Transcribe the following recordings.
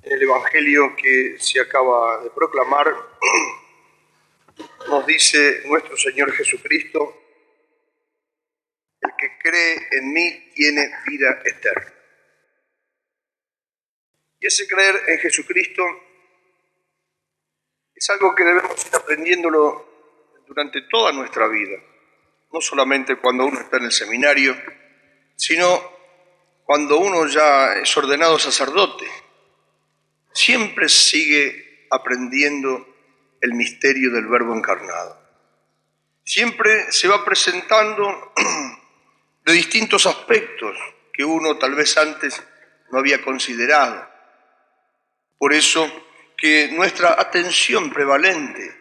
En el Evangelio que se acaba de proclamar, nos dice nuestro Señor Jesucristo: el que cree en mí tiene vida eterna. Y ese creer en Jesucristo es algo que debemos ir aprendiéndolo durante toda nuestra vida, no solamente cuando uno está en el seminario, sino cuando uno ya es ordenado sacerdote. Siempre sigue aprendiendo el misterio del Verbo encarnado. Siempre se va presentando de distintos aspectos que uno tal vez antes no había considerado. Por eso que nuestra atención prevalente,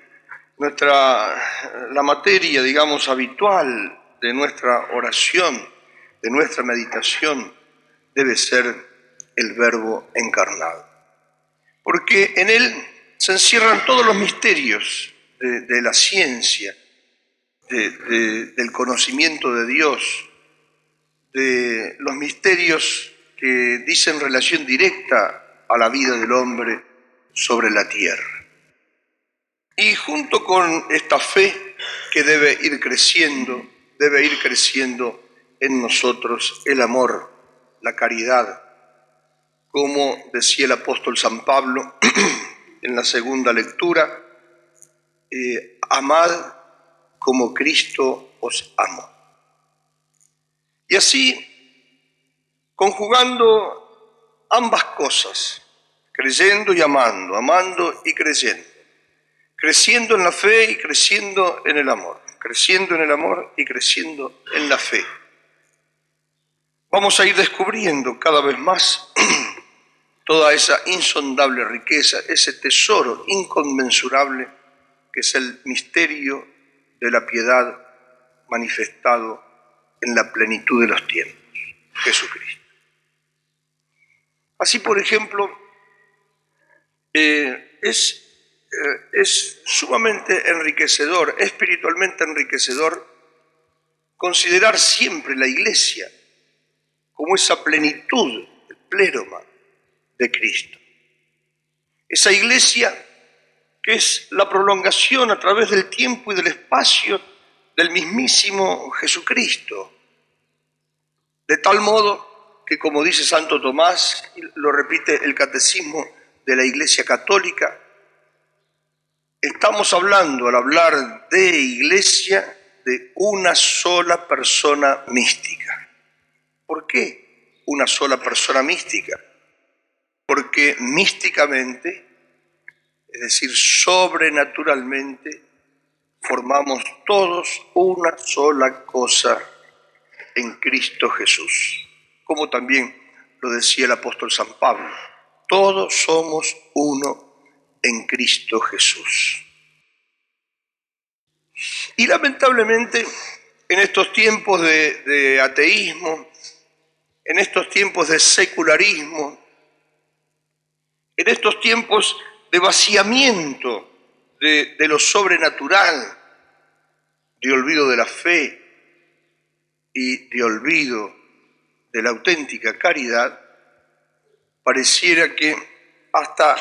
la materia, digamos, habitual de nuestra oración, de nuestra meditación, debe ser el Verbo encarnado. Porque en él se encierran todos los misterios de la ciencia, del conocimiento de Dios, de los misterios que dicen relación directa a la vida del hombre sobre la tierra. Y junto con esta fe que debe ir creciendo en nosotros el amor, la caridad, como decía el apóstol San Pablo en la segunda lectura: amad como Cristo os amó. Y así, conjugando ambas cosas, creyendo y amando, amando y creyendo, creciendo en la fe y creciendo en el amor, creciendo en el amor y creciendo en la fe, vamos a ir descubriendo cada vez más toda esa insondable riqueza, ese tesoro inconmensurable que es el misterio de la piedad manifestado en la plenitud de los tiempos, Jesucristo. Así, por ejemplo, es sumamente enriquecedor, espiritualmente enriquecedor, considerar siempre la Iglesia como esa plenitud, el pléroma de Cristo. Esa Iglesia que es la prolongación a través del tiempo y del espacio del mismísimo Jesucristo. De tal modo que, como dice Santo Tomás, y lo repite el Catecismo de la Iglesia Católica, estamos hablando, al hablar de Iglesia, de una sola persona mística. ¿Por qué una sola persona mística? Porque místicamente, es decir, sobrenaturalmente, formamos todos una sola cosa en Cristo Jesús. Como también lo decía el apóstol San Pablo: todos somos uno en Cristo Jesús. Y lamentablemente, en estos tiempos de ateísmo, en estos tiempos de secularismo, en estos tiempos de vaciamiento de lo sobrenatural, de olvido de la fe y de olvido de la auténtica caridad, pareciera que hasta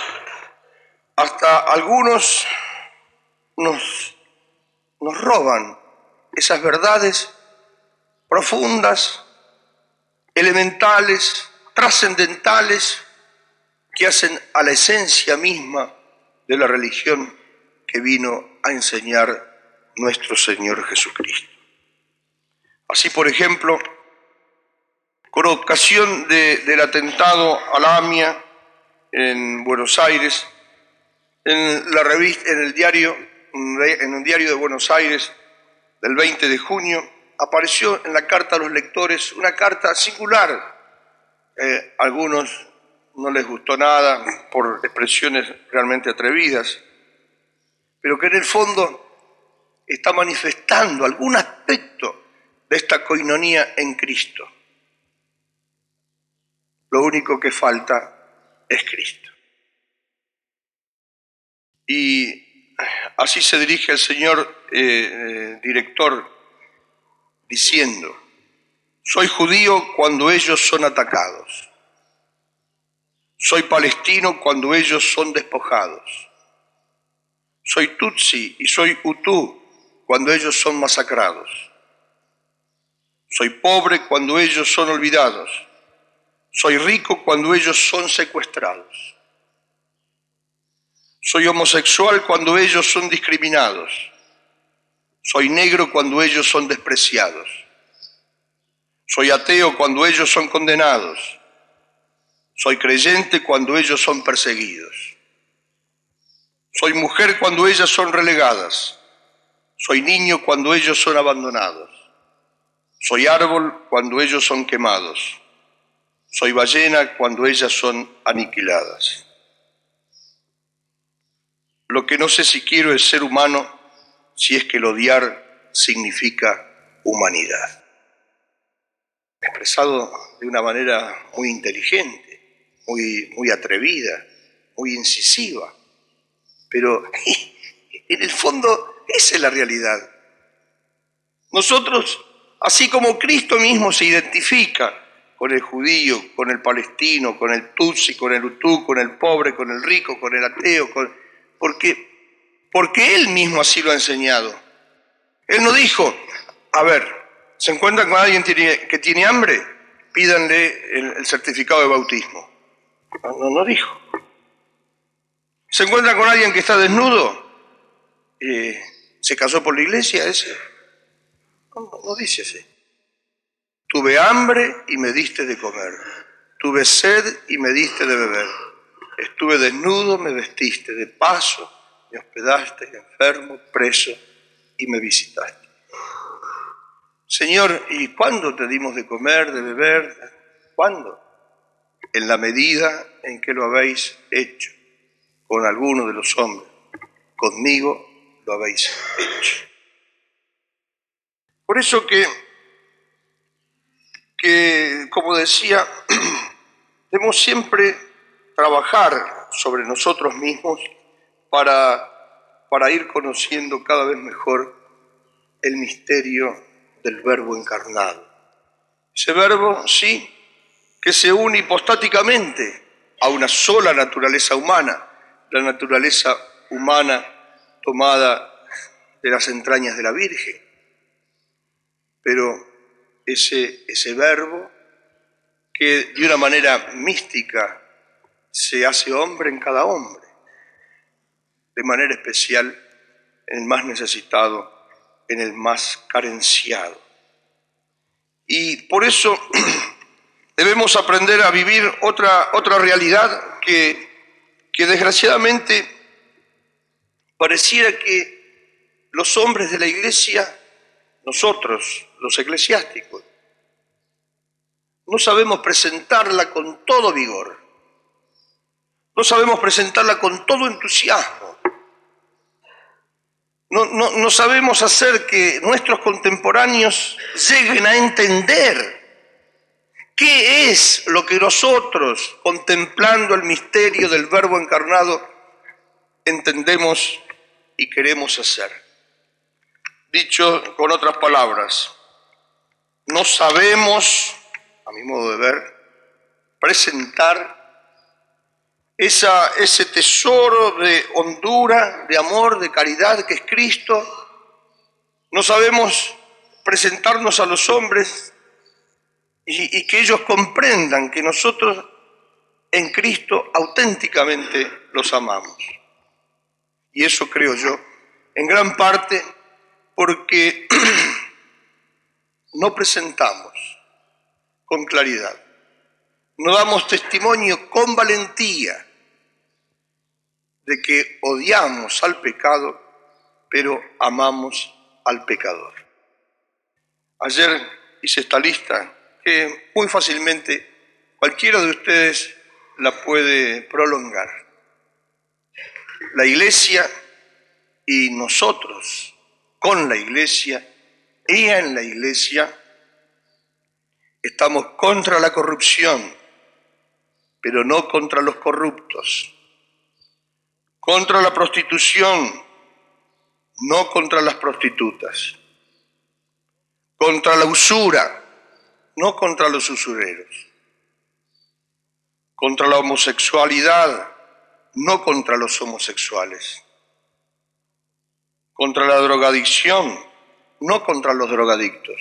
algunos nos roban esas verdades profundas, elementales, trascendentales, que hacen a la esencia misma de la religión que vino a enseñar nuestro Señor Jesucristo. Así, por ejemplo, con ocasión del atentado a la AMIA en Buenos Aires, en un diario de Buenos Aires del 20 de junio, apareció en la carta a los lectores una carta singular. A algunos no les gustó nada por expresiones realmente atrevidas, pero que en el fondo está manifestando algún aspecto de esta coinonía en Cristo. Lo único que falta es Cristo. Y así se dirige el señor director diciendo: soy judío cuando ellos son atacados. Soy palestino cuando ellos son despojados. Soy tutsi y soy hutú cuando ellos son masacrados. Soy pobre cuando ellos son olvidados. Soy rico cuando ellos son secuestrados. Soy homosexual cuando ellos son discriminados. Soy negro cuando ellos son despreciados. Soy ateo cuando ellos son condenados. Soy creyente cuando ellos son perseguidos. Soy mujer cuando ellas son relegadas. Soy niño cuando ellos son abandonados. Soy árbol cuando ellos son quemados. Soy ballena cuando ellas son aniquiladas. Lo que no sé si quiero es ser humano, si es que el odiar significa humanidad. Expresado de una manera muy inteligente, muy atrevida, muy incisiva. Pero en el fondo esa es la realidad. Nosotros, así como Cristo mismo se identifica con el judío, con el palestino, con el tutsi, con el hutú, con el pobre, con el rico, con el ateo, porque Él mismo así lo ha enseñado. Él no dijo, a ver, ¿se encuentran con alguien que tiene hambre? Pídanle el certificado de bautismo. No dijo. ¿Se encuentran con alguien que está desnudo? ¿Se casó por la iglesia ese? No dice así. Tuve hambre y me diste de comer. Tuve sed y me diste de beber. Estuve desnudo, me vestiste. De paso, me hospedaste, enfermo, preso y me visitaste. Señor, ¿y cuándo te dimos de comer, de beber? ¿Cuándo? En la medida en que lo habéis hecho con alguno de los hombres. Conmigo lo habéis hecho. Por eso que como decía, debemos siempre trabajar sobre nosotros mismos para ir conociendo cada vez mejor el misterio del Verbo encarnado. Ese Verbo, sí, que se une hipostáticamente a una sola naturaleza humana, la naturaleza humana tomada de las entrañas de la Virgen. Pero ese Verbo que de una manera mística se hace hombre en cada hombre, de manera especial en el más necesitado, en el más carenciado. Y por eso debemos aprender a vivir otra realidad que desgraciadamente pareciera que los hombres de la Iglesia, nosotros, los eclesiásticos, no sabemos presentarla con todo vigor, no sabemos presentarla con todo entusiasmo, no sabemos hacer que nuestros contemporáneos lleguen a entender qué es lo que nosotros, contemplando el misterio del Verbo encarnado, entendemos y queremos hacer. Dicho con otras palabras, no sabemos, a mi modo de ver, presentar ese tesoro de hondura, de amor, de caridad que es Cristo. No sabemos presentarnos a los hombres y que ellos comprendan que nosotros en Cristo auténticamente los amamos. Y eso creo yo, en gran parte porque no presentamos con claridad, no damos testimonio con valentía de que odiamos al pecado, pero amamos al pecador. Ayer hice esta lista que muy fácilmente cualquiera de ustedes la puede prolongar. La Iglesia y nosotros con la Iglesia y en la Iglesia estamos contra la corrupción, pero no contra los corruptos, contra la prostitución, no contra las prostitutas, contra la usura, no contra los usureros, contra la homosexualidad, no contra los homosexuales, contra la drogadicción, no contra los drogadictos,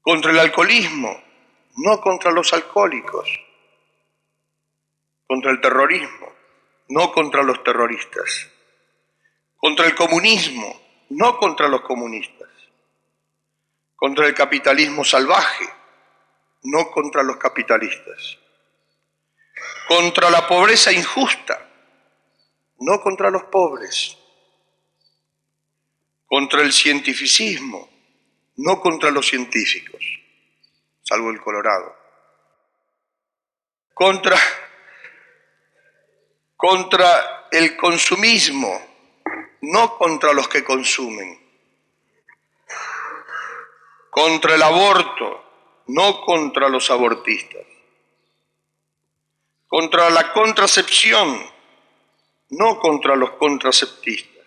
contra el alcoholismo, no contra los alcohólicos, contra el terrorismo, no contra los terroristas, contra el comunismo, no contra los comunistas, contra el capitalismo salvaje, no contra los capitalistas, contra la pobreza injusta, no contra los pobres, contra el cientificismo, no contra los científicos, salvo el Colorado, contra el consumismo, no contra los que consumen, contra el aborto, no contra los abortistas, contra la contracepción, no contra los contraceptistas,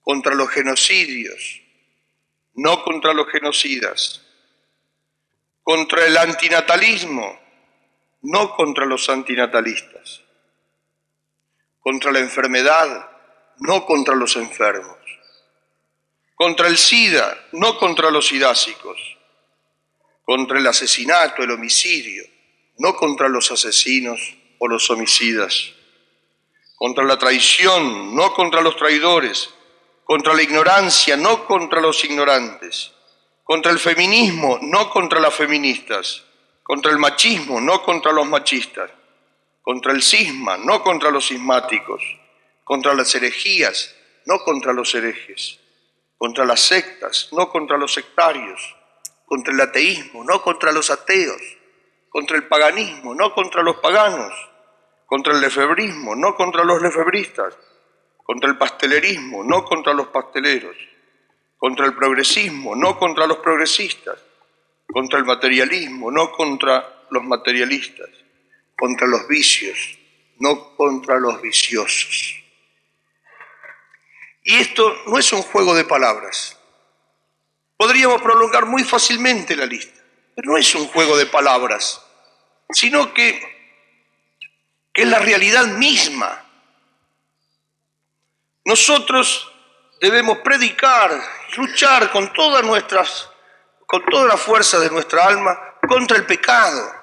contra los genocidios, no contra los genocidas, contra el antinatalismo, no contra los antinatalistas, contra la enfermedad, no contra los enfermos, contra el SIDA, no contra los sidásicos, contra el asesinato, el homicidio, no contra los asesinos o los homicidas, contra la traición, no contra los traidores, contra la ignorancia, no contra los ignorantes, contra el feminismo, no contra las feministas, contra el machismo, no contra los machistas, contra el cisma, no contra los cismáticos, contra las herejías, no contra los herejes, contra las sectas, no contra los sectarios, contra el ateísmo, no contra los ateos, contra el paganismo, no contra los paganos, contra el lefebrismo, no contra los lefebristas, contra el pastelerismo, no contra los pasteleros, contra el progresismo, no contra los progresistas, contra el materialismo, no contra los materialistas, contra los vicios, no contra los viciosos. Y esto no es un juego de palabras. Podríamos prolongar muy fácilmente la lista, pero no es un juego de palabras, sino que es la realidad misma. Nosotros debemos predicar, luchar con toda la fuerza de nuestra alma contra el pecado,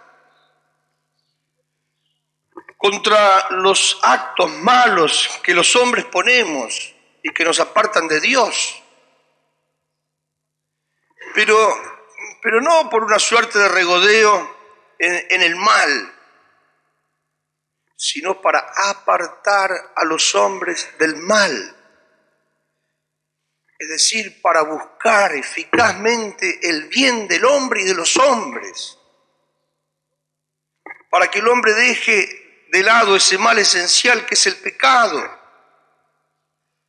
contra los actos malos que los hombres ponemos y que nos apartan de Dios. Pero no por una suerte de regodeo en el mal, sino para apartar a los hombres del mal. Es decir, para buscar eficazmente el bien del hombre y de los hombres, para que el hombre deje de lado ese mal esencial que es el pecado,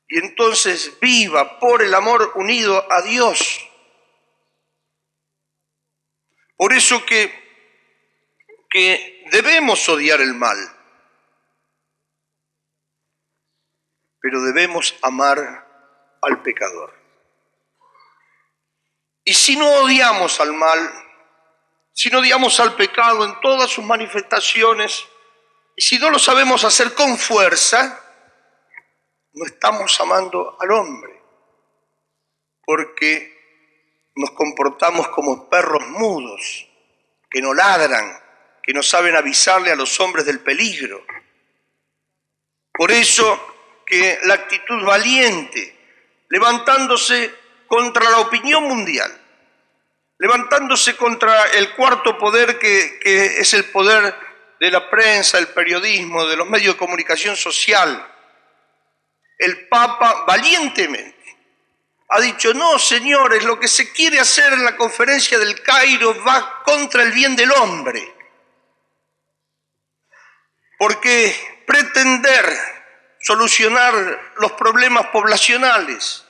y entonces viva por el amor unido a Dios. Por eso que debemos odiar el mal, pero debemos amar al pecador. Y si no odiamos al mal, si no odiamos al pecado en todas sus manifestaciones, y si no lo sabemos hacer con fuerza, no estamos amando al hombre, porque nos comportamos como perros mudos, que no ladran, que no saben avisarle a los hombres del peligro. Por eso que la actitud valiente, levantándose contra la opinión mundial, levantándose contra el cuarto poder que es el poder de la prensa, el periodismo, de los medios de comunicación social, el Papa valientemente ha dicho: no, señores, lo que se quiere hacer en la conferencia del Cairo va contra el bien del hombre. Porque pretender solucionar los problemas poblacionales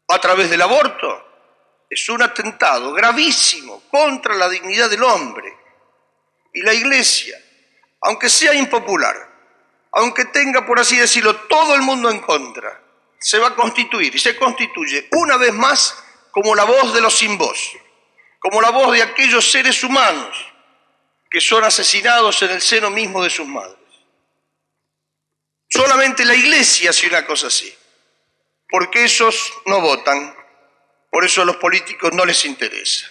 a través del aborto es un atentado gravísimo contra la dignidad del hombre. Y la Iglesia, aunque sea impopular, aunque tenga, por así decirlo, todo el mundo en contra, se va a constituir y se constituye una vez más como la voz de los sin voz, como la voz de aquellos seres humanos que son asesinados en el seno mismo de sus madres. Solamente la Iglesia hace una cosa así, porque esos no votan, por eso a los políticos no les interesa.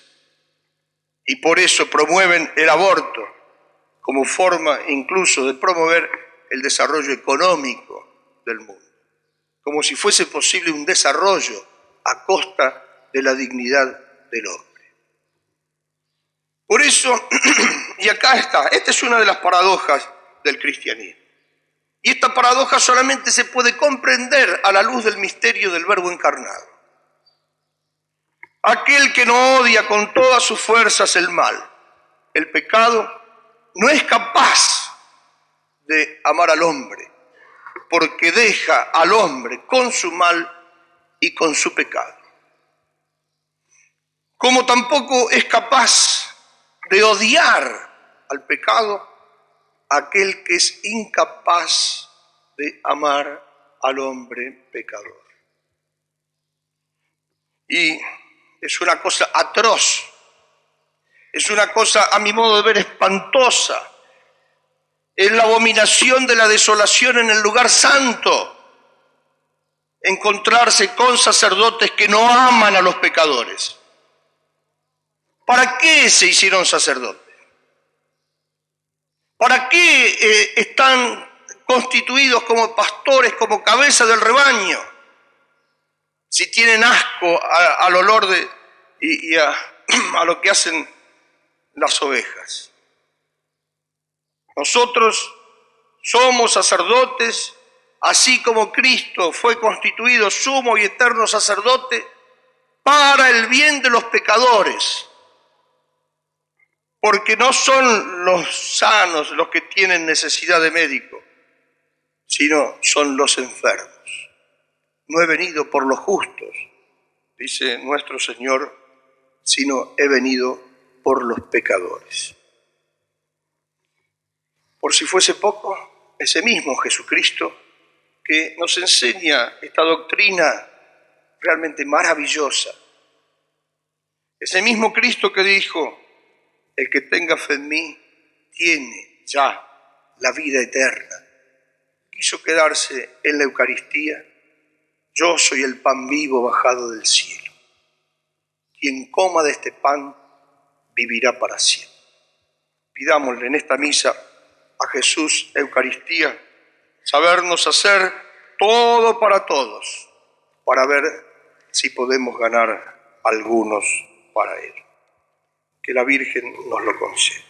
Y por eso promueven el aborto como forma incluso de promover el desarrollo económico del mundo, como si fuese posible un desarrollo a costa de la dignidad del hombre. Por eso, y acá está, esta es una de las paradojas del cristianismo. Y esta paradoja solamente se puede comprender a la luz del misterio del Verbo encarnado. Aquel que no odia con todas sus fuerzas el mal, el pecado, no es capaz de amar al hombre, porque deja al hombre con su mal y con su pecado. Como tampoco es capaz de odiar al pecado aquel que es incapaz de amar al hombre pecador. Y es una cosa atroz, es una cosa a mi modo de ver espantosa, es la abominación de la desolación en el lugar santo, encontrarse con sacerdotes que no aman a los pecadores. ¿Para qué se hicieron sacerdotes? ¿Para qué están constituidos como pastores, como cabeza del rebaño? Si tienen asco al olor y a lo que hacen las ovejas. Nosotros somos sacerdotes, así como Cristo fue constituido sumo y eterno sacerdote para el bien de los pecadores. Porque no son los sanos los que tienen necesidad de médico, sino son los enfermos. No he venido por los justos, dice nuestro Señor, sino he venido por los pecadores. Por si fuese poco, ese mismo Jesucristo que nos enseña esta doctrina realmente maravillosa, ese mismo Cristo que dijo: el que tenga fe en mí tiene ya la vida eterna. Quiso quedarse en la Eucaristía. Yo soy el pan vivo bajado del cielo. Quien coma de este pan vivirá para siempre. Pidámosle en esta misa a Jesús Eucaristía sabernos hacer todo para todos, para ver si podemos ganar algunos para Él. Que la Virgen nos lo conceda.